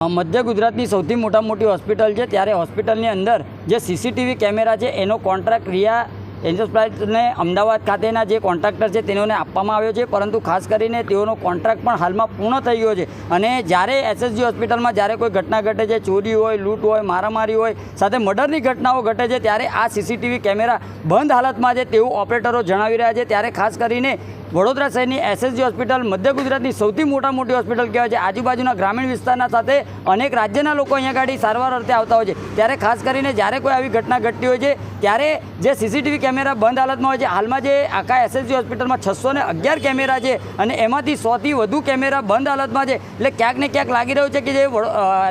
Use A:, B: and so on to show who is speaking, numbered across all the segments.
A: મધ્ય ગુજરાતની સૌથી મોટી હોસ્પિટલ છે, ત્યારે હોસ્પિટલની અંદર જે સીસીટીવી કેમેરા છે એનો કોન્ટ્રાક્ટ રિયા એન્ટરપ્રાઇઝને અમદાવાદ ખાતેના જે કોન્ટ્રાક્ટર છે તેઓને આપવામાં આવ્યો છે, પરંતુ ખાસ કરીને તેઓનો કોન્ટ્રાક્ટ પણ હાલમાં પૂર્ણ થઈ ગયો છે અને જ્યારે એસએસજી હોસ્પિટલમાં જ્યારે કોઈ ઘટના ઘટે છે, ચોરી હોય, લૂંટ હોય, મારામારી હોય, સાથે મર્ડરની ઘટનાઓ ઘટે છે, ત્યારે આ સીસીટીવી કેમેરા બંધ હાલતમાં છે તેવું ઓપરેટરો જણાવી રહ્યા છે। ત્યારે ખાસ કરીને વડોદરા શહેરની એસએસજી હોસ્પિટલ મધ્ય ગુજરાતની સૌથી મોટી હોસ્પિટલ કહેવાય છે। આજુબાજુના ગ્રામીણ વિસ્તારના સાથે અનેક રાજ્યના લોકો અહીંયા ગાડી સારવાર અર્થે આવતા હોય છે, ત્યારે ખાસ કરીને જ્યારે કોઈ આવી ઘટના ઘટતી હોય છે ત્યારે જે સીસીટીવી કેમેરા બંધ હાલતમાં હોય છે, હાલમાં જે આખા એસએસજી હોસ્પિટલમાં 611 કેમેરા છે અને એમાંથી 100થી વધુ કેમેરા બંધ હાલતમાં છે। એટલે ક્યાંક ને ક્યાંક લાગી રહ્યું છે કે જે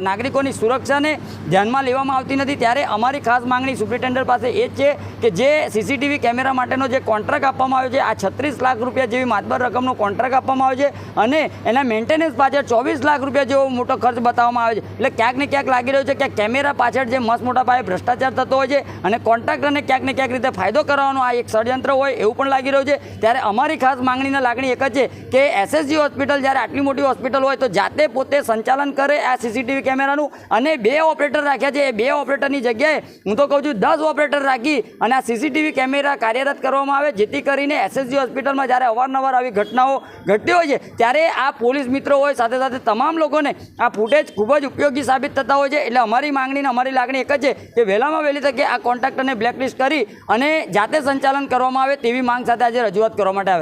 A: નાગરિકોની સુરક્ષાને ધ્યાનમાં લેવામાં આવતી નથી। ત્યારે અમારી ખાસ માંગણી સુપ્રિન્ટેન્ડન્ટ પાસે એ જ છે કે જે સીસીટીવી કેમેરા માટેનો જે કોન્ટ્રાક્ટ આપવામાં આવ્યો છે, આ 36 લાખ રૂપિયા જેવી માતબર રકમનો કોન્ટ્રાક્ટ આપવામાં આવે છે અને એના મેન્ટેનન્સ પાછળ 24 લાખ રૂપિયા જેવો મોટો ખર્ચ બતાવવામાં આવે છે। એટલે ક્યાંક ને ક્યાંક લાગી રહ્યું છે કે કેમેરા પાછળ જે મસ્ત મોટા પાયે ભ્રષ્ટાચાર થતો હોય છે અને કોન્ટ્રાક્ટરને ક્યાંક ને ક્યાંક રીતે ફાયદો કરવાનો આ એક ષડયંત્ર હોય એવું પણ લાગી રહ્યું છે। ત્યારે અમારી ખાસ માંગણીના લાગણી એક જ છે કે એસએસજી હોસ્પિટલ જ્યારે આટલી મોટી હોસ્પિટલ હોય તો જાતે પોતે સંચાલન કરે આ સીસીટીવી કેમેરાનું, અને 2 ઓપરેટર રાખ્યા છે, એ 2 ઓપરેટરની જગ્યાએ હું તો કહું છું 10 ઓપરેટર રાખી અને આ સીસીટીવી કેમેરા કાર્યરત કરવામાં આવે, જેથી કરીને એસએસજી હોસ્પિટલમાં જ્યારે અવારનવાર આવી ઘટનાઓ ઘટતી હોય છે ત્યારે આ પોલીસ મિત્રો હોય, સાથે સાથે તમામ લોકોને આ ફૂટેજ ખૂબ જ ઉપયોગી સાબિત થતા હોય છે। એટલે અમારી માંગણીને અમારી લાગણી એક જ છે કે વહેલામાં વહેલી તકે આ કોન્ટ્રાક્ટરને બ્લેકલિસ્ટ કરી અને જાતે સંચાલન કરવામાં આવે તેવી માંગ સાથે આજે રજૂઆત કરવા માટે આવે।